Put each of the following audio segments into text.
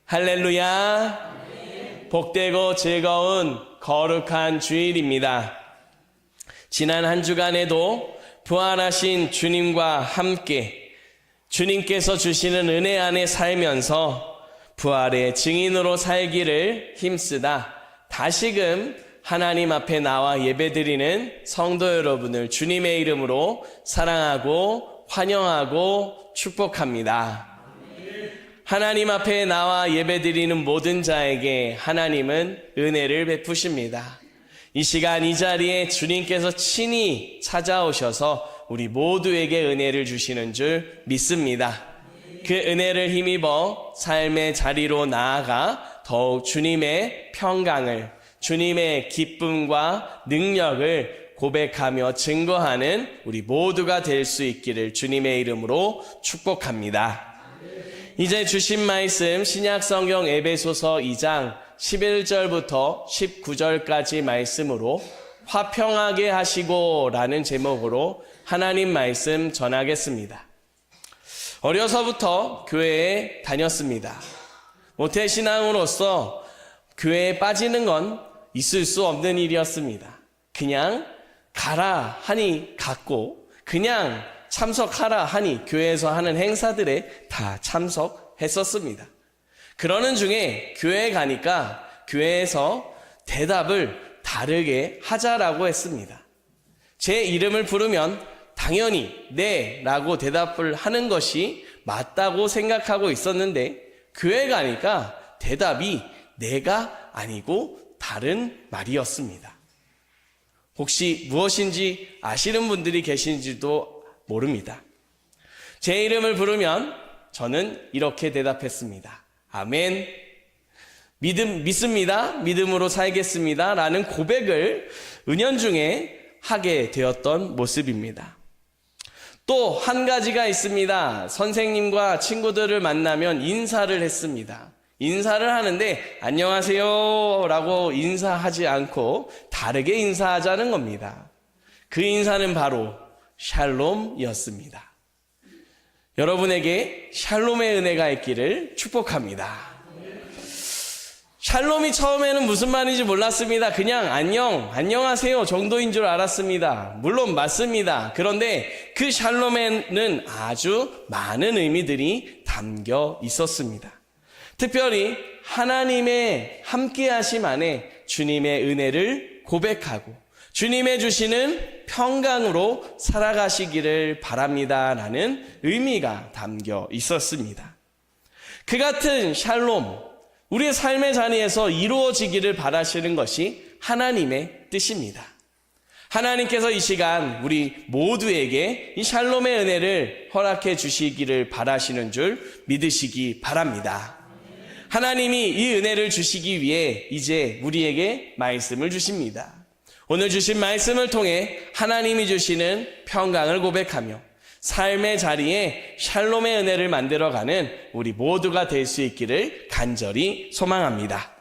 할렐루야. 복되고 즐거운 거룩한 주일입니다. 지난 한 주간에도 부활하신 주님과 함께 주님께서 주시는 은혜 안에 살면서 부활의 증인으로 살기를 힘쓰다 다시금 하나님 앞에 나와 예배드리는 성도 여러분을 주님의 이름으로 사랑하고 환영하고 축복합니다. 하나님 앞에 나와 예배드리는 모든 자에게 하나님은 은혜를 베푸십니다. 이 시간 이 자리에 주님께서 친히 찾아오셔서 우리 모두에게 은혜를 주시는 줄 믿습니다. 그 은혜를 힘입어 삶의 자리로 나아가 더욱 주님의 평강을, 주님의 기쁨과 능력을 고백하며 증거하는 우리 모두가 될 수 있기를 주님의 이름으로 축복합니다. 이제 주신 말씀 신약성경 에베소서 2장 11절부터 19절까지 말씀으로 화평하게 하시고 라는 제목으로 하나님 말씀 전하겠습니다. 어려서부터 교회에 다녔습니다. 모태신앙으로서 교회에 빠지는 건 있을 수 없는 일이었습니다. 그냥 가라 하니 갔고 그냥 참석하라 하니 교회에서 하는 행사들에 다 참석했었습니다. 그러는 중에 교회에 가니까 교회에서 대답을 다르게 하자라고 했습니다. 제 이름을 부르면 당연히 네 라고 대답을 하는 것이 맞다고 생각하고 있었는데 교회 가니까 대답이 내가 아니고 다른 말이었습니다. 혹시 무엇인지 아시는 분들이 계신지도 모릅니다. 제 이름을 부르면 저는 이렇게 대답했습니다. 아멘. 믿습니다. 믿음으로 살겠습니다. 라는 고백을 은연중에 하게 되었던 모습입니다. 또 한 가지가 있습니다. 선생님과 친구들을 만나면 인사를 했습니다. 인사를 하는데 안녕하세요 라고 인사하지 않고 다르게 인사하자는 겁니다. 그 인사는 바로 샬롬이었습니다. 여러분에게 샬롬의 은혜가 있기를 축복합니다. 샬롬이 처음에는 무슨 말인지 몰랐습니다. 그냥 안녕하세요 정도인 줄 알았습니다. 물론 맞습니다. 그런데 그 샬롬에는 아주 많은 의미들이 담겨 있었습니다. 특별히 하나님의 함께하심 안에 주님의 은혜를 고백하고 주님의 주시는 평강으로 살아가시기를 바랍니다 라는 의미가 담겨 있었습니다. 그 같은 샬롬, 우리의 삶의 자리에서 이루어지기를 바라시는 것이 하나님의 뜻입니다. 하나님께서 이 시간 우리 모두에게 이 샬롬의 은혜를 허락해 주시기를 바라시는 줄 믿으시기 바랍니다. 하나님이 이 은혜를 주시기 위해 이제 우리에게 말씀을 주십니다. 오늘 주신 말씀을 통해 하나님이 주시는 평강을 고백하며 삶의 자리에 샬롬의 은혜를 만들어가는 우리 모두가 될 수 있기를 간절히 소망합니다.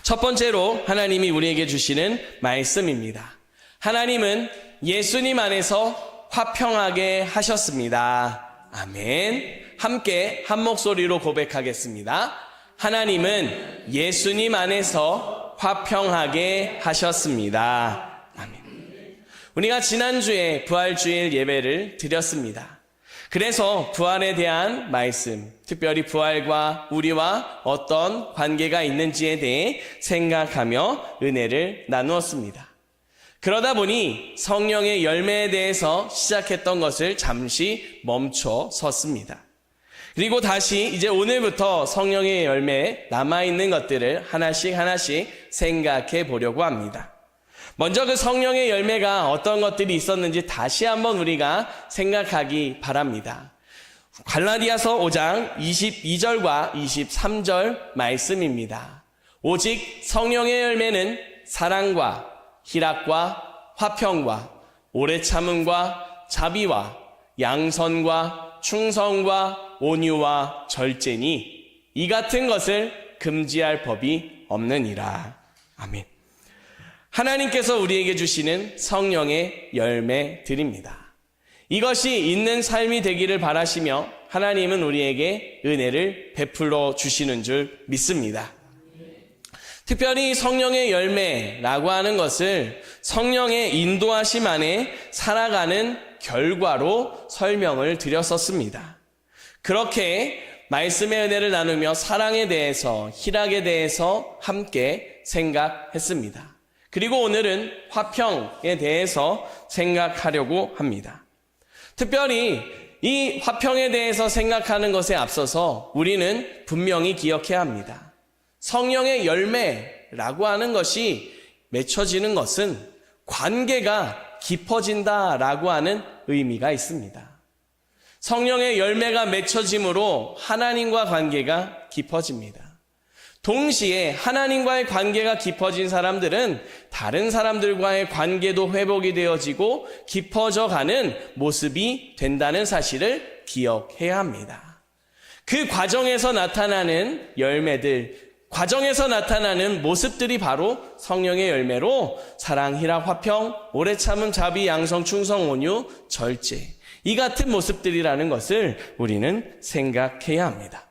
첫 번째로 하나님이 우리에게 주시는 말씀입니다. 하나님은 예수님 안에서 화평하게 하셨습니다. 아멘. 함께 한 목소리로 고백하겠습니다. 하나님은 예수님 안에서 화평하게 하셨습니다. 아멘. 우리가 지난주에 부활주일 예배를 드렸습니다. 그래서 부활에 대한 말씀, 특별히 부활과 우리와 어떤 관계가 있는지에 대해 생각하며 은혜를 나누었습니다. 그러다 보니 성령의 열매에 대해서 시작했던 것을 잠시 멈춰 섰습니다. 그리고 다시 이제 오늘부터 성령의 열매에 남아있는 것들을 하나씩 생각해 보려고 합니다. 먼저 그 성령의 열매가 어떤 것들이 있었는지 다시 한번 우리가 생각하기 바랍니다. 갈라디아서 5장 22절과 23절 말씀입니다. 오직 성령의 열매는 사랑과 희락과 화평과 오래 참음과 자비와 양선과 충성과 온유와 절제니 이 같은 것을 금지할 법이 없느니라. 아멘. 하나님께서 우리에게 주시는 성령의 열매들입니다. 이것이 있는 삶이 되기를 바라시며 하나님은 우리에게 은혜를 베풀어 주시는 줄 믿습니다. 특별히 성령의 열매라고 하는 것을 성령의 인도하심 안에 살아가는 결과로 설명을 드렸었습니다. 그렇게 말씀의 은혜를 나누며 사랑에 대해서, 희락에 대해서 함께 생각했습니다. 그리고 오늘은 화평에 대해서 생각하려고 합니다. 특별히 이 화평에 대해서 생각하는 것에 앞서서 우리는 분명히 기억해야 합니다. 성령의 열매라고 하는 것이 맺혀지는 것은 관계가 깊어진다라고 하는 의미가 있습니다. 성령의 열매가 맺혀짐으로 하나님과 관계가 깊어집니다. 동시에 하나님과의 관계가 깊어진 사람들은 다른 사람들과의 관계도 회복이 되어지고 깊어져 가는 모습이 된다는 사실을 기억해야 합니다. 그 과정에서 나타나는 열매들, 과정에서 나타나는 모습들이 바로 성령의 열매로 사랑, 희락, 화평, 오래 참음, 자비, 양성, 충성, 온유, 절제, 이 같은 모습들이라는 것을 우리는 생각해야 합니다.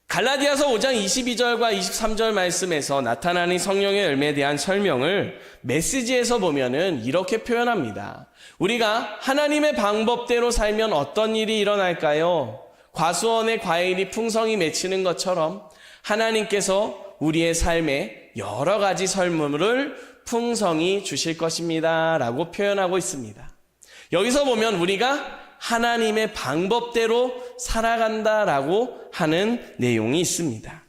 갈라디아서 5장 22절과 23절 말씀에서 나타나는 성령의 열매에 대한 설명을 메시지에서 보면은 이렇게 표현합니다. 우리가 하나님의 방법대로 살면 어떤 일이 일어날까요? 과수원의 과일이 풍성히 맺히는 것처럼 하나님께서 우리의 삶에 여러 가지 선물을 풍성히 주실 것입니다 라고 표현하고 있습니다. 여기서 보면 우리가 하나님의 방법대로 살아간다라고 하는 내용이 있습니다.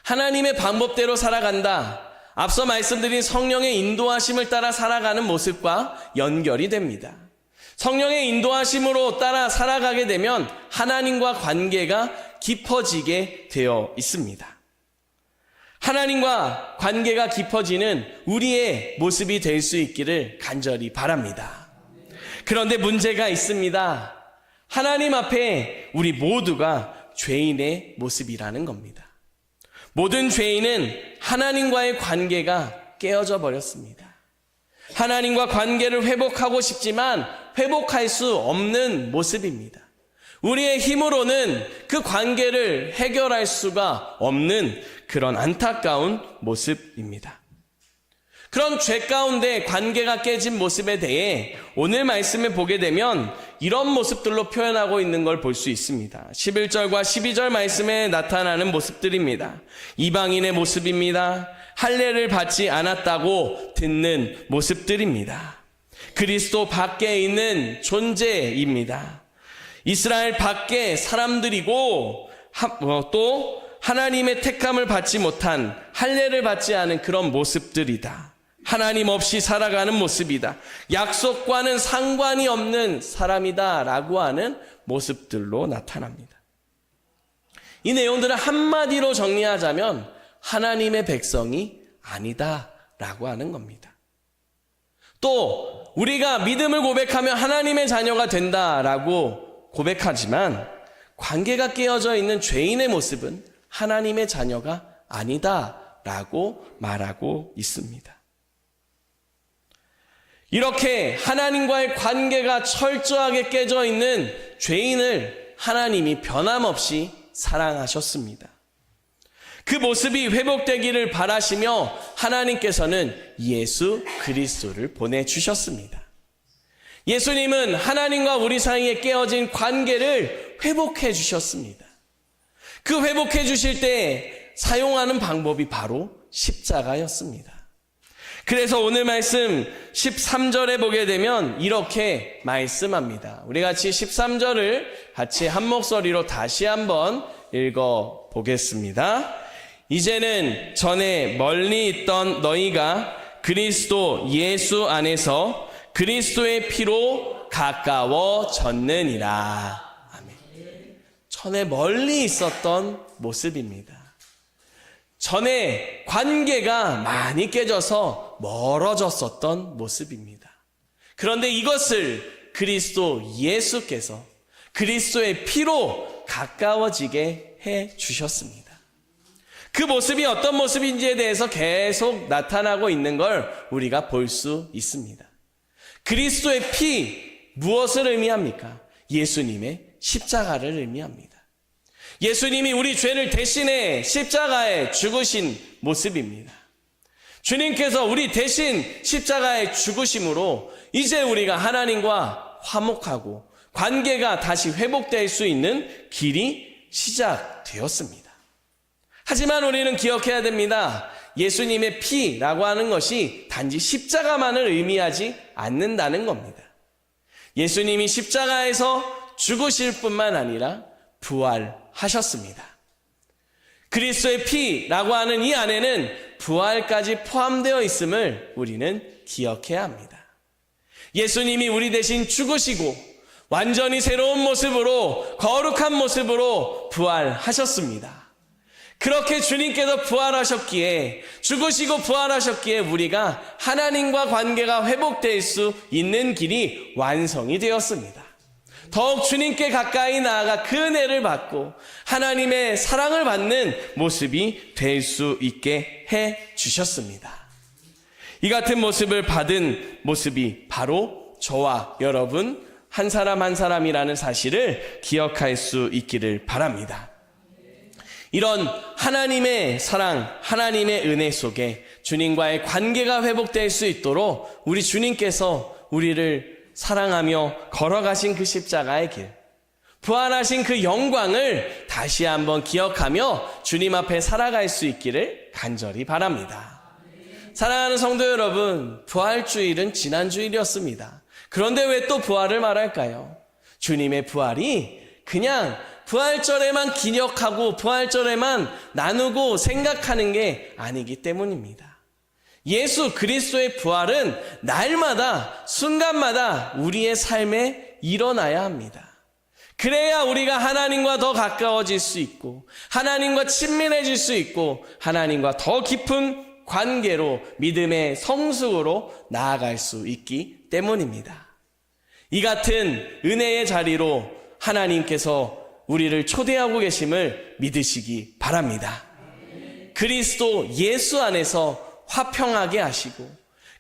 하나님의 방법대로 살아간다. 앞서 말씀드린 성령의 인도하심을 따라 살아가는 모습과 연결이 됩니다. 성령의 인도하심으로 따라 살아가게 되면 하나님과 관계가 깊어지게 되어 있습니다. 하나님과 관계가 깊어지는 우리의 모습이 될 수 있기를 간절히 바랍니다. 그런데 문제가 있습니다. 하나님 앞에 우리 모두가 죄인의 모습이라는 겁니다. 모든 죄인은 하나님과의 관계가 깨어져 버렸습니다. 하나님과 관계를 회복하고 싶지만 회복할 수 없는 모습입니다. 우리의 힘으로는 그 관계를 해결할 수가 없는 그런 안타까운 모습입니다. 그런 죄 가운데 관계가 깨진 모습에 대해 오늘 말씀을 보게 되면 이런 모습들로 표현하고 있는 걸 볼 수 있습니다. 11절과 12절 말씀에 나타나는 모습들입니다. 이방인의 모습입니다. 할례를 받지 않았다고 듣는 모습들입니다. 그리스도 밖에 있는 존재입니다. 이스라엘 밖에 사람들이고 또 하나님의 택함을 받지 못한, 할례를 받지 않은 그런 모습들이다. 하나님 없이 살아가는 모습이다. 약속과는 상관이 없는 사람이다 라고 하는 모습들로 나타납니다. 이 내용들을 한마디로 정리하자면 하나님의 백성이 아니다 라고 하는 겁니다. 또 우리가 믿음을 고백하며 하나님의 자녀가 된다라고 고백하지만 관계가 깨어져 있는 죄인의 모습은 하나님의 자녀가 아니다라고 말하고 있습니다. 이렇게 하나님과의 관계가 철저하게 깨져 있는 죄인을 하나님이 변함없이 사랑하셨습니다. 그 모습이 회복되기를 바라시며 하나님께서는 예수 그리스도를 보내주셨습니다. 예수님은 하나님과 우리 사이에 깨어진 관계를 회복해 주셨습니다. 그 회복해 주실 때 사용하는 방법이 바로 십자가였습니다. 그래서 오늘 말씀 13절에 보게 되면 이렇게 말씀합니다. 우리 같이 13절을 같이 한 목소리로 다시 한번 읽어 보겠습니다. 이제는 전에 멀리 있던 너희가 그리스도 예수 안에서 그리스도의 피로 가까워졌느니라. 아멘. 전에 멀리 있었던 모습입니다. 전에 관계가 많이 깨져서 멀어졌었던 모습입니다. 그런데 이것을 그리스도 예수께서 그리스도의 피로 가까워지게 해 주셨습니다. 그 모습이 어떤 모습인지에 대해서 계속 나타나고 있는 걸 우리가 볼 수 있습니다. 그리스도의 피, 무엇을 의미합니까? 예수님의 십자가를 의미합니다. 예수님이 우리 죄를 대신해 십자가에 죽으신 모습입니다. 주님께서 우리 대신 십자가에 죽으심으로 이제 우리가 하나님과 화목하고 관계가 다시 회복될 수 있는 길이 시작되었습니다. 하지만 우리는 기억해야 됩니다. 예수님의 피라고 하는 것이 단지 십자가만을 의미하지 않는다는 겁니다. 예수님이 십자가에서 죽으실 뿐만 아니라 부활하셨습니다. 그리스도의 피라고 하는 이 안에는 부활까지 포함되어 있음을 우리는 기억해야 합니다. 예수님이 우리 대신 죽으시고 완전히 새로운 모습으로, 거룩한 모습으로 부활하셨습니다. 그렇게 주님께서 부활하셨기에, 죽으시고 부활하셨기에 우리가 하나님과 관계가 회복될 수 있는 길이 완성이 되었습니다. 더욱 주님께 가까이 나아가 그 은혜를 받고 하나님의 사랑을 받는 모습이 될 수 있게 해 주셨습니다. 이 같은 모습을 받은 모습이 바로 저와 여러분 한 사람 한 사람이라는 사실을 기억할 수 있기를 바랍니다. 이런 하나님의 사랑, 하나님의 은혜 속에 주님과의 관계가 회복될 수 있도록 우리 주님께서 우리를 사랑하며 걸어가신 그 십자가의 길, 부활하신 그 영광을 다시 한번 기억하며 주님 앞에 살아갈 수 있기를 간절히 바랍니다. 사랑하는 성도 여러분, 부활주일은 지난 주일이었습니다. 그런데 왜 또 부활을 말할까요? 주님의 부활이 그냥 부활절에만 기억하고 부활절에만 나누고 생각하는 게 아니기 때문입니다. 예수 그리스도의 부활은 날마다 순간마다 우리의 삶에 일어나야 합니다. 그래야 우리가 하나님과 더 가까워질 수 있고 하나님과 친밀해질 수 있고 하나님과 더 깊은 관계로 믿음의 성숙으로 나아갈 수 있기 때문입니다. 이 같은 은혜의 자리로 하나님께서 우리를 초대하고 계심을 믿으시기 바랍니다. 그리스도 예수 안에서 화평하게 하시고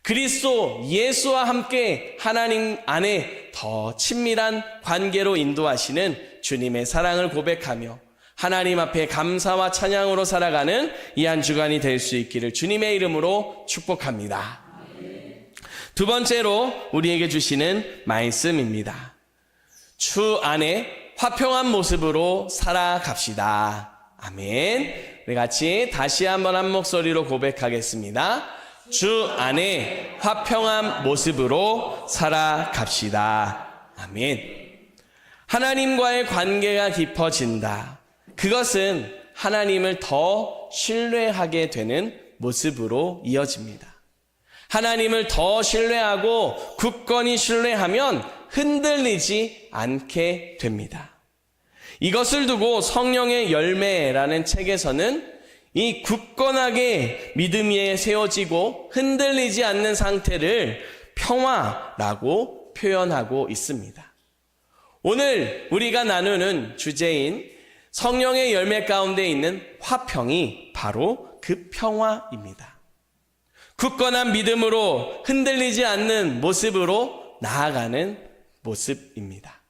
그리스도 예수와 함께 하나님 안에 더 친밀한 관계로 인도하시는 주님의 사랑을 고백하며 하나님 앞에 감사와 찬양으로 살아가는 이 한 주간이 될 수 있기를 주님의 이름으로 축복합니다. 두 번째로 우리에게 주시는 말씀입니다. 주 안에 화평한 모습으로 살아갑시다. 아멘. 우리 같이 다시 한번 한 목소리로 고백하겠습니다. 주 안에 화평한 모습으로 살아갑시다. 아멘. 하나님과의 관계가 깊어진다. 그것은 하나님을 더 신뢰하게 되는 모습으로 이어집니다. 하나님을 더 신뢰하고 굳건히 신뢰하면 흔들리지 않게 됩니다. 이것을 두고 성령의 열매라는 책에서는 이 굳건하게 믿음 위에 세워지고 흔들리지 않는 상태를 평화라고 표현하고 있습니다. 오늘 우리가 나누는 주제인 성령의 열매 가운데 있는 화평이 바로 그 평화입니다. 굳건한 믿음으로 흔들리지 않는 모습으로 나아가는 모습입니다.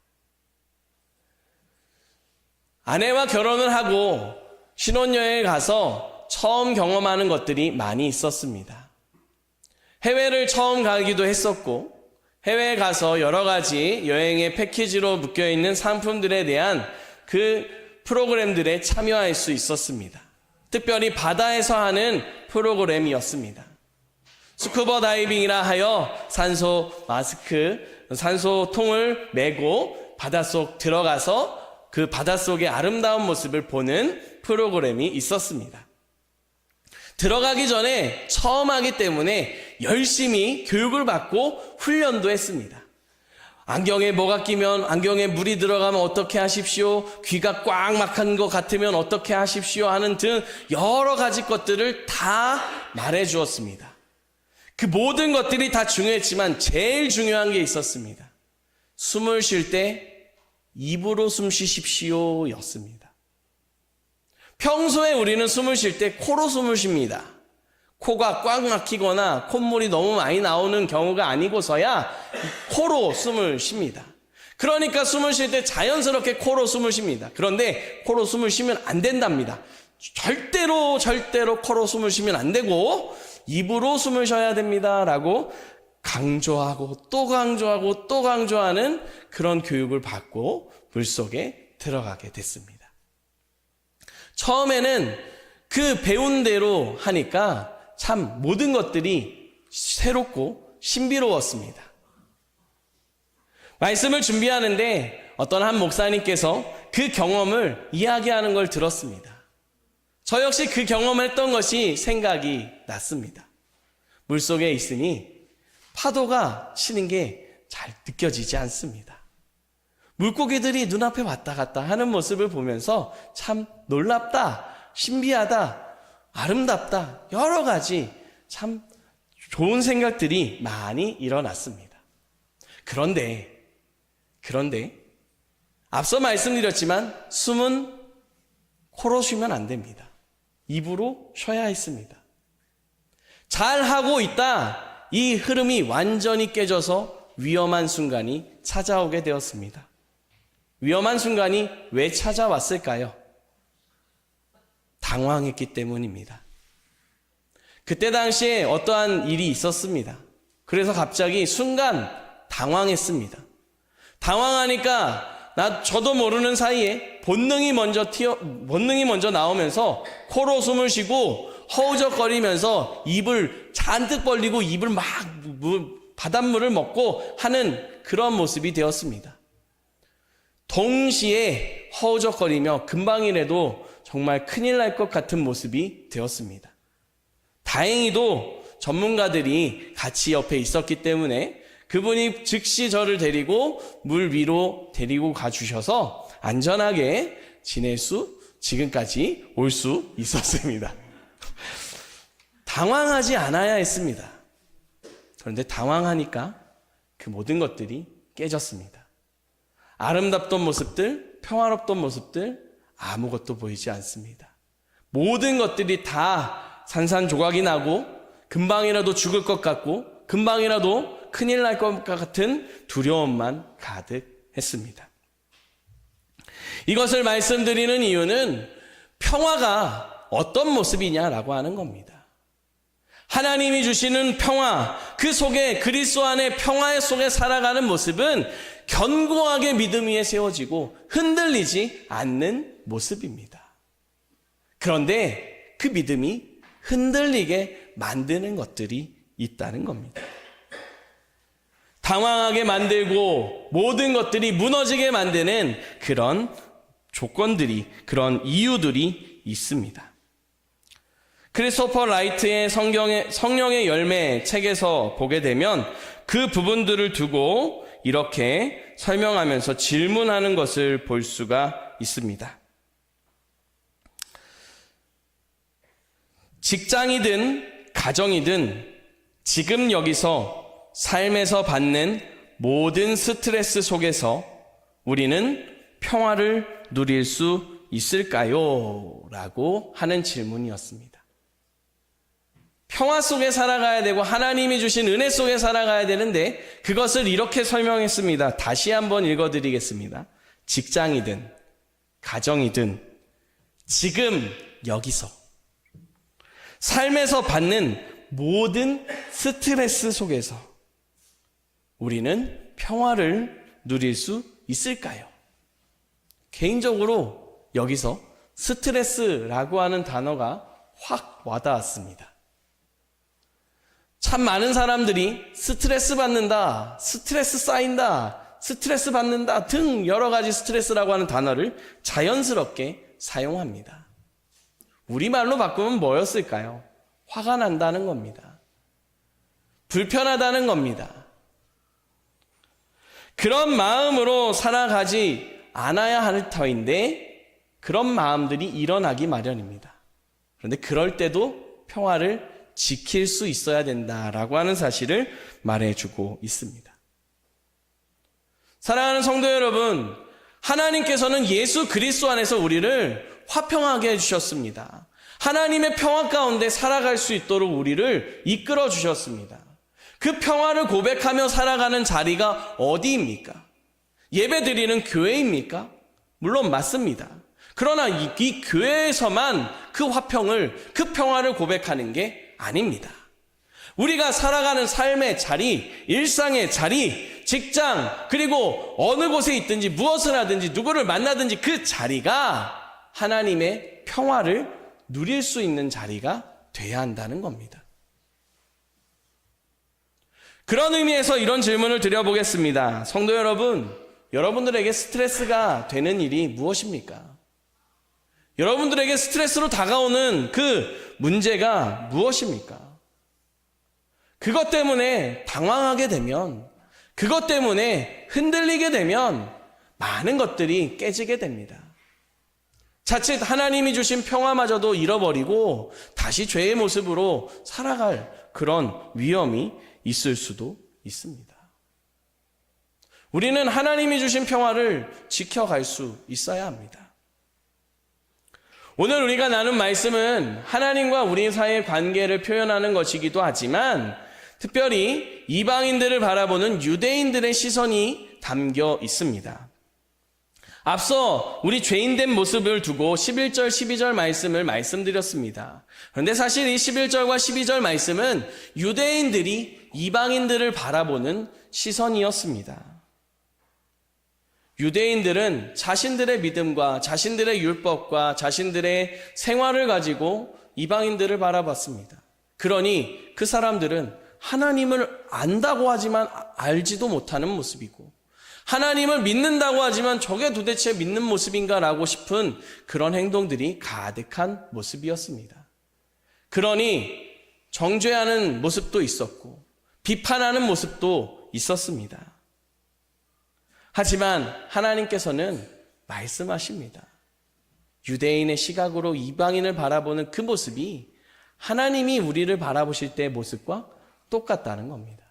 아내와 결혼을 하고 신혼여행을 가서 처음 경험하는 것들이 많이 있었습니다. 해외를 처음 가기도 했었고 해외에 가서 여러 가지 여행의 패키지로 묶여있는 상품들에 대한 그 프로그램들에 참여할 수 있었습니다. 특별히 바다에서 하는 프로그램이었습니다. 스쿠버 다이빙이라 하여 산소 마스크, 산소통을 메고 바닷속 들어가서 그 바닷속의 아름다운 모습을 보는 프로그램이 있었습니다. 들어가기 전에 처음 하기 때문에 열심히 교육을 받고 훈련도 했습니다. 안경에 뭐가 끼면, 안경에 물이 들어가면 어떻게 하십시오, 귀가 꽉 막힌 것 같으면 어떻게 하십시오 하는 등 여러 가지 것들을 다 말해 주었습니다. 그 모든 것들이 다 중요했지만 제일 중요한 게 있었습니다. 숨을 쉴 때 입으로 숨 쉬십시오 였습니다. 평소에 우리는 숨을 쉴 때 코로 숨을 쉽니다. 코가 꽉 막히거나 콧물이 너무 많이 나오는 경우가 아니고서야 코로 숨을 쉽니다. 그러니까 숨을 쉴 때 자연스럽게 코로 숨을 쉽니다. 그런데 코로 숨을 쉬면 안 된답니다. 절대로 코로 숨을 쉬면 안 되고 입으로 숨을 쉬어야 됩니다. 라고 강조하고 또 강조하고 또 강조하는 그런 교육을 받고 물속에 들어가게 됐습니다. 처음에는 그 배운 대로 하니까 참 모든 것들이 새롭고 신비로웠습니다. 말씀을 준비하는데 어떤 한 목사님께서 그 경험을 이야기하는 걸 들었습니다. 저 역시 그 경험을 했던 것이 생각이 났습니다. 물속에 있으니 파도가 치는 게 잘 느껴지지 않습니다. 물고기들이 눈앞에 왔다 갔다 하는 모습을 보면서 참 놀랍다, 신비하다, 아름답다, 여러 가지 참 좋은 생각들이 많이 일어났습니다. 그런데 앞서 말씀드렸지만 숨은 코로 쉬면 안 됩니다. 입으로 쉬어야 했습니다. 잘하고 있다. 이 흐름이 완전히 깨져서 위험한 순간이 찾아오게 되었습니다. 위험한 순간이 왜 찾아왔을까요? 당황했기 때문입니다. 그때 당시에 어떠한 일이 있었습니다. 그래서 갑자기 순간 당황했습니다. 당황하니까 저도 모르는 사이에 본능이 먼저 나오면서 코로 숨을 쉬고 허우적거리면서 입을 잔뜩 벌리고 입을 막 바닷물을 먹고 하는 그런 모습이 되었습니다. 동시에 허우적거리며 금방이라도 정말 큰일 날 것 같은 모습이 되었습니다. 다행히도 전문가들이 같이 옆에 있었기 때문에 그분이 즉시 저를 데리고 물 위로 데리고 가주셔서 안전하게 지금까지 올 수 있었습니다. 당황하지 않아야 했습니다. 그런데 당황하니까 그 모든 것들이 깨졌습니다. 아름답던 모습들, 평화롭던 모습들, 아무것도 보이지 않습니다. 모든 것들이 다 산산조각이 나고 금방이라도 죽을 것 같고 금방이라도 큰일 날 것 같은 두려움만 가득했습니다. 이것을 말씀드리는 이유는 평화가 어떤 모습이냐라고 하는 겁니다. 하나님이 주시는 평화, 그 속에 그리스도 안에 평화의 속에 살아가는 모습은 견고하게 믿음 위에 세워지고 흔들리지 않는 모습입니다. 그런데 그 믿음이 흔들리게 만드는 것들이 있다는 겁니다. 당황하게 만들고 모든 것들이 무너지게 만드는 그런 조건들이, 그런 이유들이 있습니다. 크리스토퍼 라이트의 성령의 열매 책에서 보게 되면 그 부분들을 두고 이렇게 설명하면서 질문하는 것을 볼 수가 있습니다. 직장이든 가정이든 지금 여기서 삶에서 받는 모든 스트레스 속에서 우리는 평화를 누릴 수 있을까요? 라고 하는 질문이었습니다. 평화 속에 살아가야 되고 하나님이 주신 은혜 속에 살아가야 되는데 그것을 이렇게 설명했습니다. 다시 한번 읽어드리겠습니다. 직장이든 가정이든 지금 여기서 삶에서 받는 모든 스트레스 속에서 우리는 평화를 누릴 수 있을까요? 개인적으로 여기서 스트레스라고 하는 단어가 확 와닿았습니다. 참 많은 사람들이 스트레스 받는다, 스트레스 쌓인다, 스트레스 받는다 등 여러 가지 스트레스라고 하는 단어를 자연스럽게 사용합니다. 우리말로 바꾸면 뭐였을까요? 화가 난다는 겁니다. 불편하다는 겁니다. 그런 마음으로 살아가지 않아야 할 터인데 그런 마음들이 일어나기 마련입니다. 그런데 그럴 때도 평화를 지킬 수 있어야 된다라고 하는 사실을 말해주고 있습니다. 사랑하는 성도 여러분, 하나님께서는 예수 그리스도 안에서 우리를 화평하게 해주셨습니다. 하나님의 평화 가운데 살아갈 수 있도록 우리를 이끌어 주셨습니다. 그 평화를 고백하며 살아가는 자리가 어디입니까? 예배드리는 교회입니까? 물론 맞습니다. 그러나 이 교회에서만 그 화평을, 그 평화를 고백하는 게 아닙니다. 우리가 살아가는 삶의 자리, 일상의 자리, 직장, 그리고 어느 곳에 있든지 무엇을 하든지 누구를 만나든지 그 자리가 하나님의 평화를 누릴 수 있는 자리가 돼야 한다는 겁니다. 그런 의미에서 이런 질문을 드려보겠습니다. 성도 여러분, 여러분들에게 스트레스가 되는 일이 무엇입니까? 여러분들에게 스트레스로 다가오는 그 문제가 무엇입니까? 그것 때문에 당황하게 되면, 그것 때문에 흔들리게 되면 많은 것들이 깨지게 됩니다. 자칫 하나님이 주신 평화마저도 잃어버리고 다시 죄의 모습으로 살아갈 그런 위험이 있을 수도 있습니다. 우리는 하나님이 주신 평화를 지켜갈 수 있어야 합니다. 오늘 우리가 나눈 말씀은 하나님과 우리 사이의 관계를 표현하는 것이기도 하지만 특별히 이방인들을 바라보는 유대인들의 시선이 담겨 있습니다. 앞서 우리 죄인된 모습을 두고 11절, 12절 말씀을 말씀드렸습니다. 그런데 사실 이 11절과 12절 말씀은 유대인들이 이방인들을 바라보는 시선이었습니다. 유대인들은 자신들의 믿음과 자신들의 율법과 자신들의 생활을 가지고 이방인들을 바라봤습니다. 그러니 그 사람들은 하나님을 안다고 하지만 알지도 못하는 모습이고 하나님을 믿는다고 하지만 저게 도대체 믿는 모습인가라고 싶은 그런 행동들이 가득한 모습이었습니다. 그러니 정죄하는 모습도 있었고 비판하는 모습도 있었습니다. 하지만 하나님께서는 말씀하십니다. 유대인의 시각으로 이방인을 바라보는 그 모습이 하나님이 우리를 바라보실 때의 모습과 똑같다는 겁니다.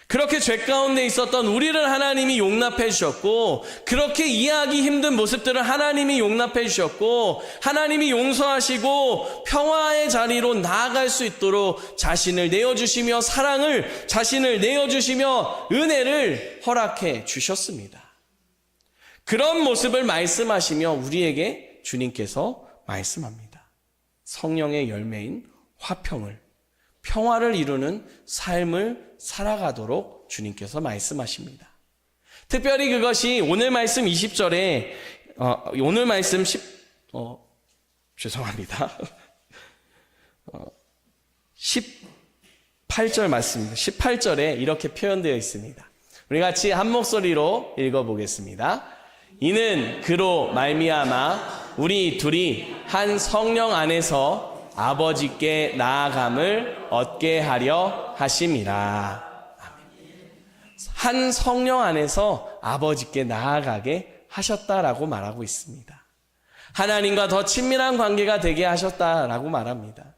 그렇게 죄 가운데 있었던 우리를 하나님이 용납해 주셨고 그렇게 이해하기 힘든 모습들을 하나님이 용납해 주셨고 하나님이 용서하시고 평화의 자리로 나아갈 수 있도록 자신을 내어주시며 사랑을 자신을 내어주시며 은혜를 허락해 주셨습니다. 그런 모습을 말씀하시며 우리에게 주님께서 말씀합니다. 성령의 열매인 화평을 평화를 이루는 삶을 살아가도록 주님께서 말씀하십니다. 특별히 그것이 오늘 말씀 20절에 오늘 말씀 18절 말씀입니다. 18절에 이렇게 표현되어 있습니다. 우리 같이 한 목소리로 읽어보겠습니다. 이는 그로 말미암아 우리 둘이 한 성령 안에서 아버지께 나아감을 얻게 하려 하심이라. 한 성령 안에서 아버지께 나아가게 하셨다라고 말하고 있습니다. 하나님과 더 친밀한 관계가 되게 하셨다라고 말합니다.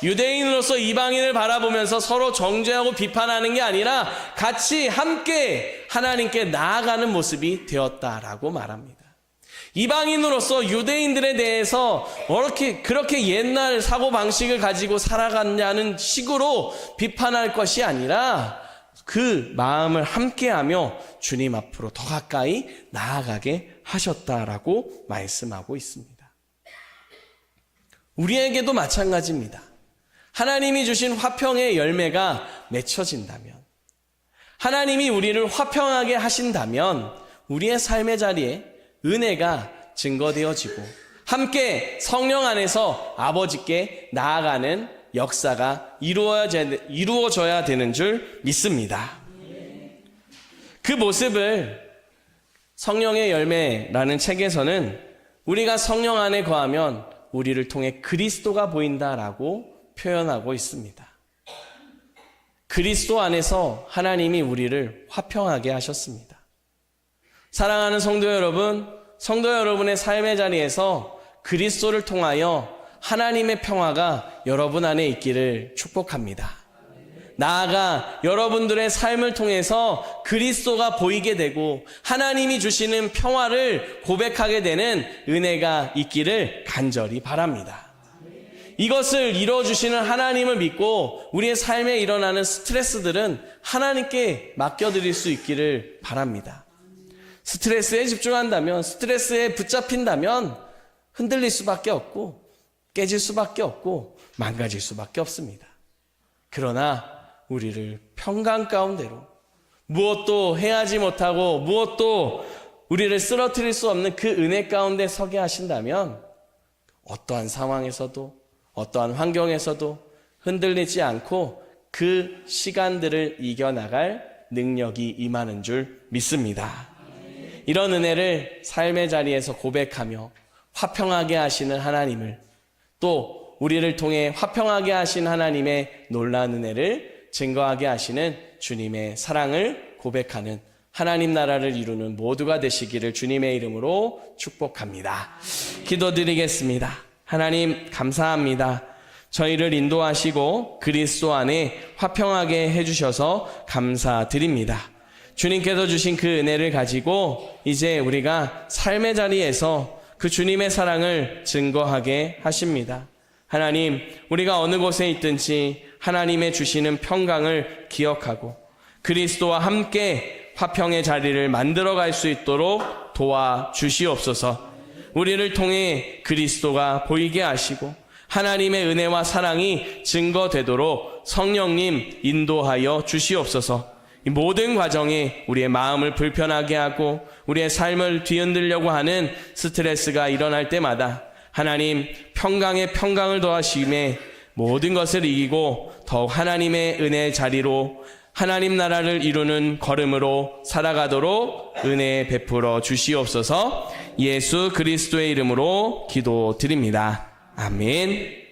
유대인으로서 이방인을 바라보면서 서로 정죄하고 비판하는 게 아니라 같이 함께 하나님께 나아가는 모습이 되었다라고 말합니다. 이방인으로서 유대인들에 대해서 그렇게 옛날 사고방식을 가지고 살아갔냐는 식으로 비판할 것이 아니라 그 마음을 함께하며 주님 앞으로 더 가까이 나아가게 하셨다라고 말씀하고 있습니다. 우리에게도 마찬가지입니다. 하나님이 주신 화평의 열매가 맺혀진다면 하나님이 우리를 화평하게 하신다면 우리의 삶의 자리에 은혜가 증거되어지고 함께 성령 안에서 아버지께 나아가는 역사가 이루어져야 되는 줄 믿습니다. 그 모습을 성령의 열매라는 책에서는 우리가 성령 안에 거하면 우리를 통해 그리스도가 보인다라고 표현하고 있습니다. 그리스도 안에서 하나님이 우리를 화평하게 하셨습니다. 사랑하는 성도 여러분의 삶의 자리에서 그리스도를 통하여 하나님의 평화가 여러분 안에 있기를 축복합니다. 나아가 여러분들의 삶을 통해서 그리스도가 보이게 되고 하나님이 주시는 평화를 고백하게 되는 은혜가 있기를 간절히 바랍니다. 이것을 이루어주시는 하나님을 믿고 우리의 삶에 일어나는 스트레스들은 하나님께 맡겨드릴 수 있기를 바랍니다. 스트레스에 집중한다면, 스트레스에 붙잡힌다면 흔들릴 수밖에 없고 깨질 수밖에 없고 망가질 수밖에 없습니다. 그러나 우리를 평강 가운데로, 무엇도 해하지 못하고 무엇도 우리를 쓰러뜨릴 수 없는 그 은혜 가운데 서게 하신다면 어떠한 상황에서도 어떠한 환경에서도 흔들리지 않고 그 시간들을 이겨나갈 능력이 임하는 줄 믿습니다. 이런 은혜를 삶의 자리에서 고백하며 화평하게 하시는 하나님을, 또 우리를 통해 화평하게 하신 하나님의 놀라운 은혜를 증거하게 하시는 주님의 사랑을 고백하는 하나님 나라를 이루는 모두가 되시기를 주님의 이름으로 축복합니다. 기도드리겠습니다. 하나님 감사합니다. 저희를 인도하시고 그리스도 안에 화평하게 해주셔서 감사드립니다. 주님께서 주신 그 은혜를 가지고 이제 우리가 삶의 자리에서 그 주님의 사랑을 증거하게 하십니다. 하나님, 우리가 어느 곳에 있든지 하나님의 주시는 평강을 기억하고 그리스도와 함께 화평의 자리를 만들어갈 수 있도록 도와주시옵소서. 우리를 통해 그리스도가 보이게 하시고 하나님의 은혜와 사랑이 증거되도록 성령님 인도하여 주시옵소서. 이 모든 과정에 우리의 마음을 불편하게 하고 우리의 삶을 뒤흔들려고 하는 스트레스가 일어날 때마다 하나님 평강에 평강을 더하심에 모든 것을 이기고 더욱 하나님의 은혜의 자리로 하나님 나라를 이루는 걸음으로 살아가도록 은혜 베풀어 주시옵소서. 예수 그리스도의 이름으로 기도드립니다. 아멘.